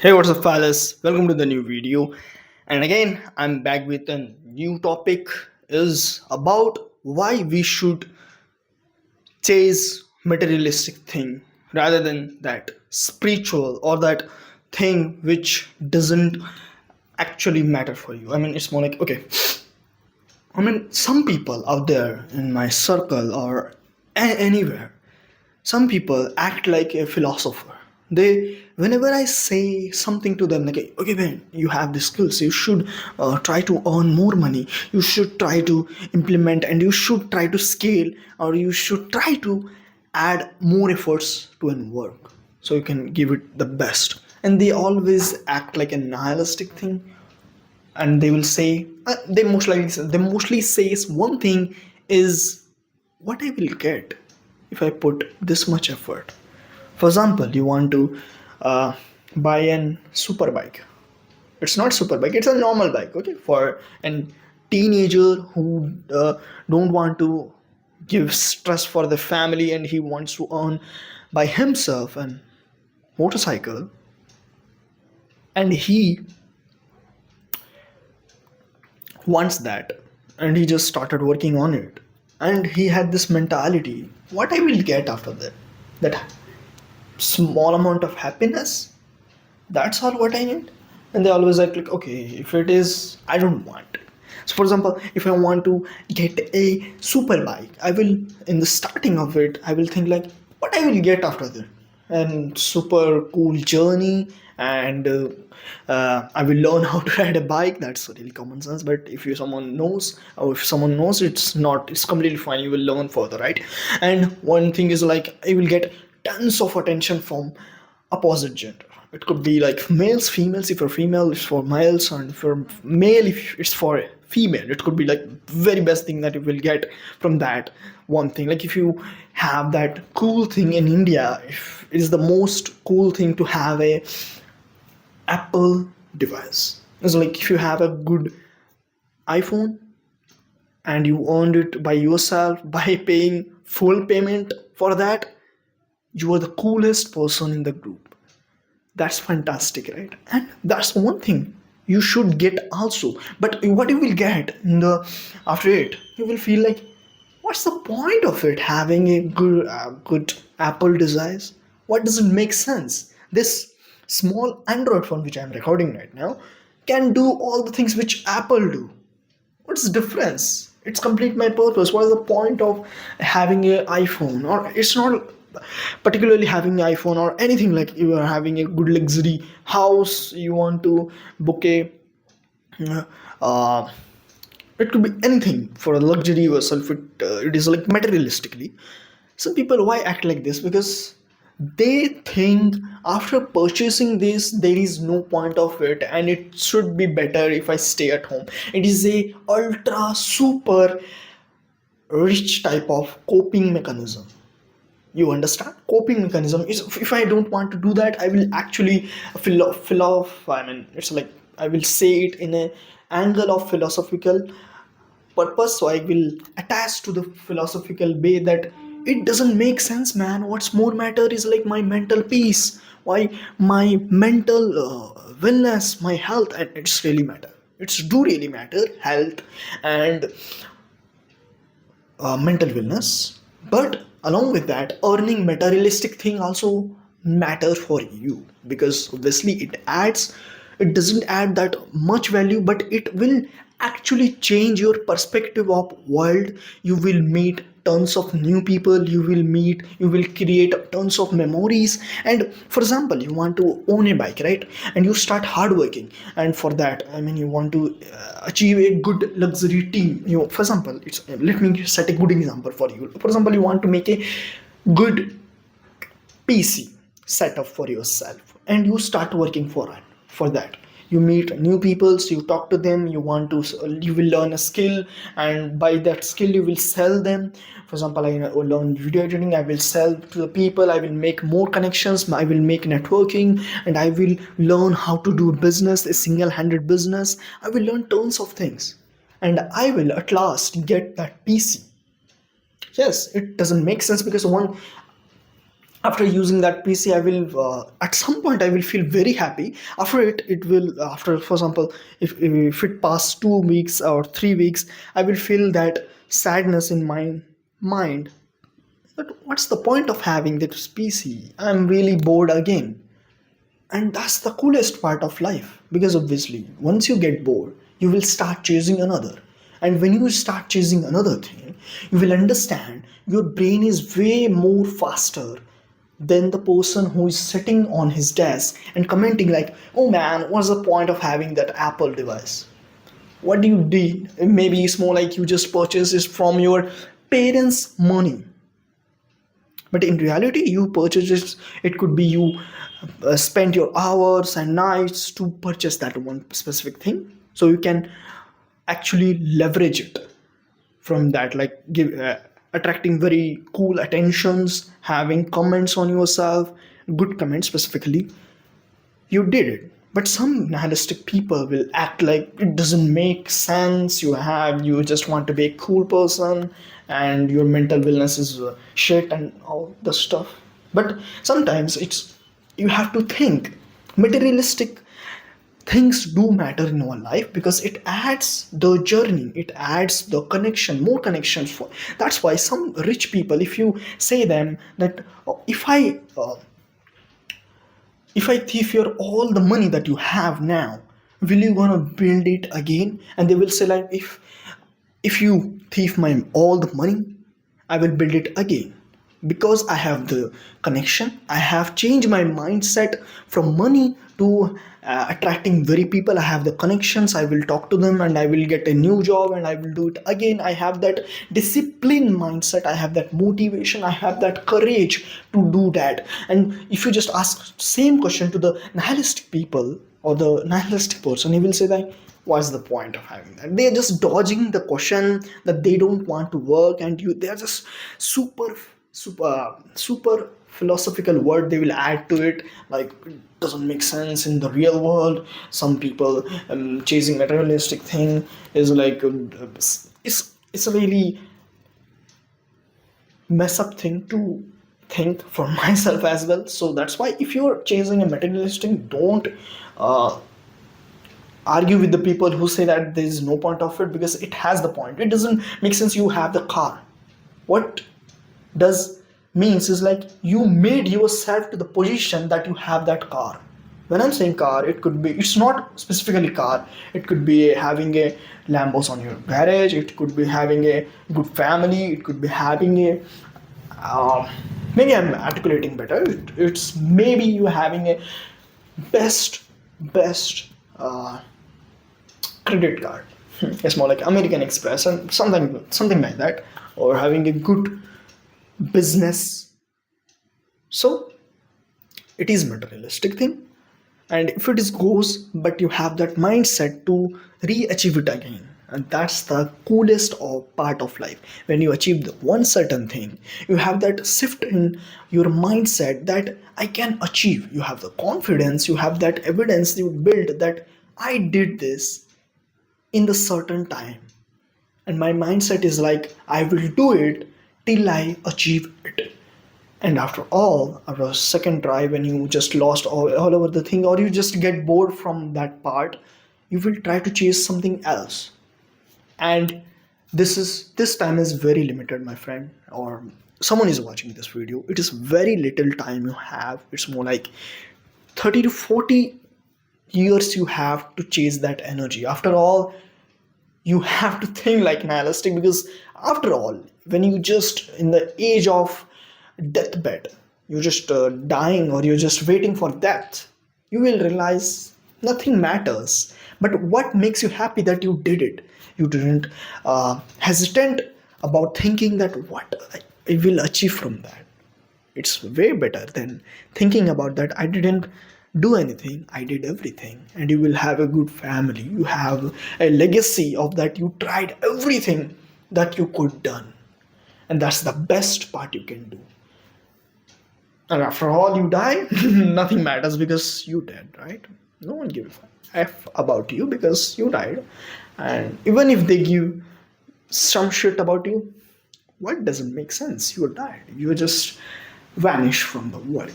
Hey, what's up, fellas? Welcome to the new video. And again, I'm back with a new topic is about why we should chase materialistic thing rather than that spiritual or that thing which doesn't actually matter for you. I mean, it's more like okay. I mean, some people out there in my circle or anywhere, some people act like a philosopher. They whenever I say something to them like, okay man, you have the skills, you should try to earn more money, you should try to implement, and you should try to scale, or you should try to add more efforts to an work so you can give it the best. And they always act like a nihilistic thing, and they will say they mostly says one thing is what I will get if I put this much effort. For example, you want to buy an super bike. It's not super bike, it's a normal bike, okay, for an teenager who don't want to give stress for the family and he wants to earn by himself and motorcycle. And he wants that, and he just started working on it, and he had this mentality, what I will get after that small amount of happiness, that's all what I need. And they always act like, okay, if it is, I don't want it. So for example, if I want to get a super bike, I will, in the starting of it, I will think like what I will get after that, and super cool journey, and I will learn how to ride a bike. That's really common sense. But if you someone knows, or if someone knows, it's not, it's completely fine, you will learn further, right? And one thing is like I will get tons of attention from opposite gender. It could be like males, females. If you're female, it's for males, and if you're male, if it's for female, it could be like very best thing that you will get from that one thing. Like if you have that cool thing in India, if it is the most cool thing to have a Apple device. It's like if you have a good iPhone and you earned it by yourself by paying full payment for that, you are the coolest person in the group. That's fantastic, right? And that's one thing you should get also. But what you will get in the after it, you will feel like, what's the point of it having a good Apple device? What doesn't make sense? This small Android phone which I'm recording right now can do all the things which Apple do. What's the difference? It's complete my purpose. What is the point of having an iPhone? Or it's not particularly having an iPhone or anything, like you are having a good luxury house, you want to book a uh, it could be anything for a luxury yourself. It is like materialistically. Some people why act like this, because they think after purchasing this there is no point of it, and it should be better if I stay at home. It is a ultra super rich type of coping mechanism. You understand? Coping mechanism is, if I don't want to do that, I will actually fill off, I mean, it's like I will say it in a angle of philosophical purpose. So I will attach to the philosophical way that it doesn't make sense, man. What's more matter is like my mental peace, why my mental wellness, my health, and it's really matter. It's do really matter, health and mental wellness. But along with that, earning materialistic thing also matter for you, because obviously it doesn't add that much value, but it will actually change your perspective of world. You will meet tons of new people, you will create tons of memories. And for example, you want to own a bike, right? And you start hardworking, and for that, I mean, you want to achieve a good luxury team. For example, it's let me set a good example for you. For example, you want to make a good PC setup for yourself, and you start working for it. For that, you meet new people, so you talk to them, you will learn a skill, and by that skill you will sell them. For example, I will learn video editing, I will sell to the people, I will make more connections, I will make networking, and I will learn how to do business, a single-handed business. I will learn tons of things, and I will at last get that PC. Yes, it doesn't make sense because one, After using that PC, I will at some point I will feel very happy. After it will, after, for example, if it passes 2 weeks or 3 weeks, I will feel that sadness in my mind. But what's the point of having this PC? I'm really bored again. And that's the coolest part of life, because obviously once you get bored, you will start chasing another. And when you start chasing another thing, you will understand your brain is way more faster than the person who is sitting on his desk and commenting like, oh man, what's the point of having that Apple device? What do you did? Maybe it's more like you just purchased it from your parents' money. But in reality, you purchase it. It could be you spend your hours and nights to purchase that one specific thing, so you can actually leverage it from that, like give attracting very cool attentions, having comments on yourself, good comments specifically. You did it. But some nihilistic people will act like it doesn't make sense. You just want to be a cool person, and your mental wellness is shit and all the stuff. But sometimes it's, you have to think materialistic things do matter in our life, because it adds the journey, it adds the connection, more connections. For that's why some rich people, if you say them that, "Oh, if I thief your all the money that you have now, will you gonna build it again?" And they will say like, if you thief my all the money, I will build it again, because I have the connection. I have changed my mindset from money to attracting very people. I have the connections. I will talk to them and I will get a new job and I will do it again. I have that discipline mindset. I have that motivation. I have that courage to do that. And if you just ask same question to the nihilistic people or the nihilistic person, he will say that, what's the point of having that? They're just dodging the question, that they don't want to work, and you, they're just super philosophical word they will add to it, like it doesn't make sense in the real world. Some people chasing materialistic thing is like it's a really mess up thing to think for myself as well. So that's why if you're chasing a materialistic, don't uh, argue with the people who say that there is no point of it, because it has the point. It doesn't make sense. You have the car. What does means is like you made yourself to the position that you have that car. When I'm saying car, it could be, it's not specifically car, it could be having a Lambos on your garage, it could be having a good family, it could be having a um, maybe I'm articulating better, it's maybe you having a best credit card. It's more like American Express and something like that, or having a good business. So it is materialistic thing, and if it is goes, but you have that mindset to re-achieve it again, and that's the coolest of part of life. When you achieve the one certain thing, you have that shift in your mindset that I can achieve. You have the confidence, you have that evidence you build that I did this in the certain time, and my mindset is like I will do it till I achieve it. And after all, after a second try, when you just lost all over the thing, or you just get bored from that part, you will try to chase something else. And this time is very limited, my friend, or someone is watching this video. It is very little time you have. It's more like 30 to 40 years you have to chase that energy. After all, you have to think like nihilistic, because after all, when you just in the age of deathbed, you're just dying, or you're just waiting for death, you will realize nothing matters. But what makes you happy that you did it? You didn't hesitant about thinking that what I will achieve from that. It's way better than thinking about that I didn't do anything, I did everything. And you will have a good family, you have a legacy of that you tried everything that you could done. And that's the best part you can do. And after all, you die, nothing matters, because you dead, right? No one gives a f about you because you died. And even if they give some shit about you, what doesn't make sense? You died. You're just vanish from the world.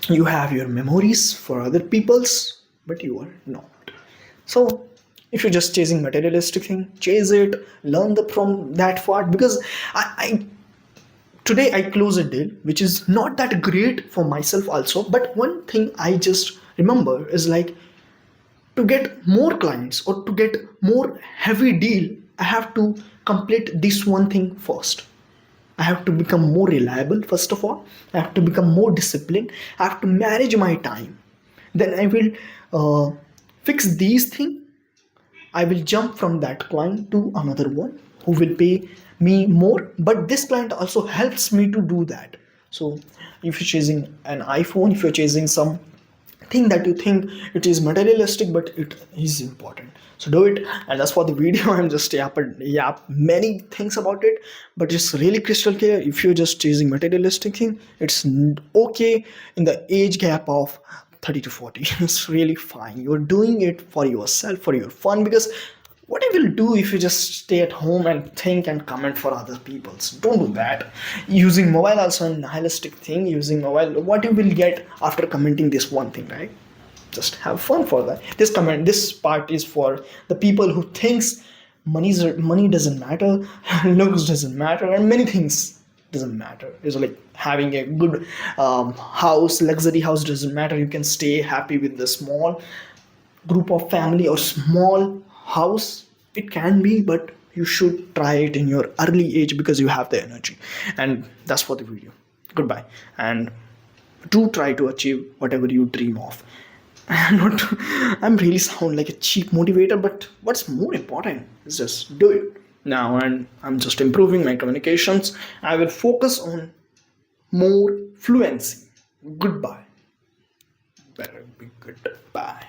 You have your memories for other people's, but you are not. So if you're just chasing materialistic thing, chase it, learn the from that part. Because I today I close a deal which is not that great for myself also, but one thing I just remember is like, to get more clients or to get more heavy deal, I have to complete this one thing first. I have to become more reliable first of all. I have to become more disciplined. I have to manage my time. Then I will fix these things. I will jump from that client to another one who will pay me more. But this client also helps me to do that. So if you're chasing an iPhone, if you're chasing some thing that you think it is materialistic, but it is important, so do it. And as for the video, I'm just yap many things about it, but it's really crystal clear. If you're just chasing materialistic thing, it's okay in the age gap of 30 to 40. It's really fine. You're doing it for yourself, for your fun. Because what I will do if you just stay at home and think and comment for other people's? Don't do that. Using mobile also a nihilistic thing. Using mobile, what you will get after commenting this one thing, right? Just have fun for that. This part is for the people who thinks money doesn't matter, looks doesn't matter, and many things doesn't matter. It's like having a good house, luxury house doesn't matter. You can stay happy with the small group of family or small house. It can be, but you should try it in your early age because you have the energy. And that's for the video. Goodbye. And do try to achieve whatever you dream of. Not I'm really sound like a cheap motivator, but what's more important is just do it now. And I'm just improving my communications. I will focus on more fluency. Goodbye. Better be good. Bye.